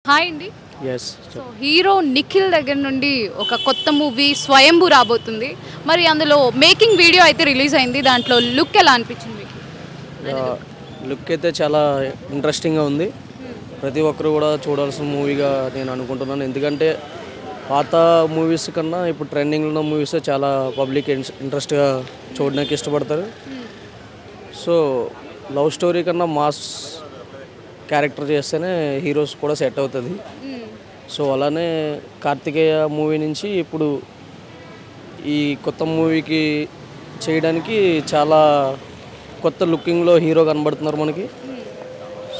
Hi అండి. Yes. So hero Nikhil దగ్గర నుండి ఒక కొత్త మూవీ స్వయంభూ రాబోతుంది. మరి అందులో మేకింగ్ వీడియో అయితే రిలీజ్ అయింది. దాంట్లో లుక్ ఎలా అనిపించింది మీకు? లుక్ అయితే చాలా ఇంట్రెస్టింగ్గా ఉంది. ప్రతి ఒక్కరు కూడా చూడాల్సిన మూవీగా నేను అనుకుంటున్నాను. ఎందుకంటే పాత మూవీస్ కన్నా ఇప్పుడు ట్రెండింగ్లో ఉన్న మూవీస్ చాలా పబ్లిక్ ఇంట్రెస్ట్గా చూడడానికి ఇష్టపడతారు. సో లవ్ స్టోరీ కన్నా మాస్ క్యారెక్టర్ చేస్తేనే హీరోస్ కూడా సెట్ అవుతుంది. సో అలానే కార్తికేయ మూవీ నుంచి ఇప్పుడు ఈ కొత్త మూవీకి చేయడానికి చాలా కొత్త లుకింగ్లో హీరో కనబడుతున్నారు మనకి.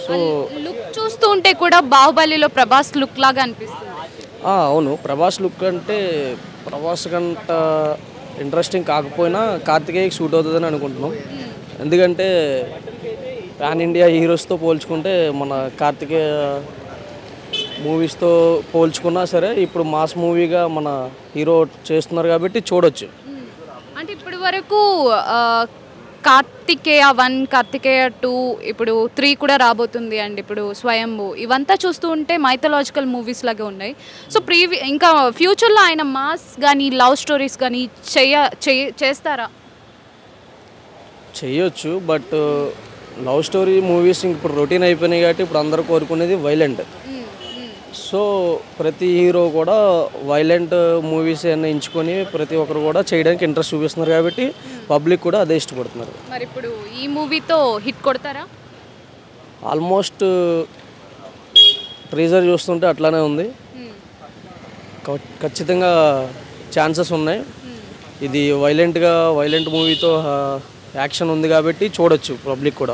సో లుక్ చూస్తూ ఉంటే కూడా బాహుబలిలో ప్రభాస్ లుక్ లాగా అనిపిస్తుంది. అవును, ప్రభాస్ లుక్ అంటే ప్రభాస్ కంట ఇంట్రెస్టింగ్ కాకపోయినా కార్తికేయకి సూట్ అవుతుందని అనుకుంటున్నాం. ఎందుకంటే పాన్ ఇండియా హీరోస్తో పోల్చుకుంటే మన కార్తికేయ మూవీస్తో పోల్చుకున్నా సరే ఇప్పుడు మాస్ మూవీగా మన హీరో చేస్తున్నారు కాబట్టి చూడొచ్చు. అంటే ఇప్పటి వరకు కార్తికేయ 1, కార్తికేయ 2, ఇప్పుడు 3 కూడా రాబోతుంది అండి. ఇప్పుడు స్వయంభూ ఇవంతా చూస్తూ ఉంటే మైథలాజికల్ మూవీస్ లాగా ఉన్నాయి. సో ఇంకా ఫ్యూచర్లో ఆయన మాస్ కానీ లవ్ స్టోరీస్ కానీ చేస్తారా? చేయొచ్చు, బట్ లవ్ స్టోరీ మూవీస్ ఇప్పుడు రొటీన్ అయిపోయినాయి కాబట్టి ఇప్పుడు అందరూ కోరుకునేది వైలెంట్. సో ప్రతి హీరో కూడా వైలెంట్ మూవీస్ అన్నీ ఎంచుకొని ప్రతి ఒక్కరు కూడా చేయడానికి ఇంట్రెస్ట్ చూపిస్తున్నారు కాబట్టి పబ్లిక్ కూడా అదే ఇష్టపడుతున్నారు. మరి ఇప్పుడు ఈ మూవీతో హిట్ కొడతారా? ఆల్మోస్ట్ ట్రీజర్ చూస్తుంటే అట్లానే ఉంది. ఖచ్చితంగా ఛాన్సెస్ ఉన్నాయి. ఇది వైలెంట్ మూవీతో యాక్షన్ ఉంది కాబట్టి చూడొచ్చు పబ్లిక్ కూడా.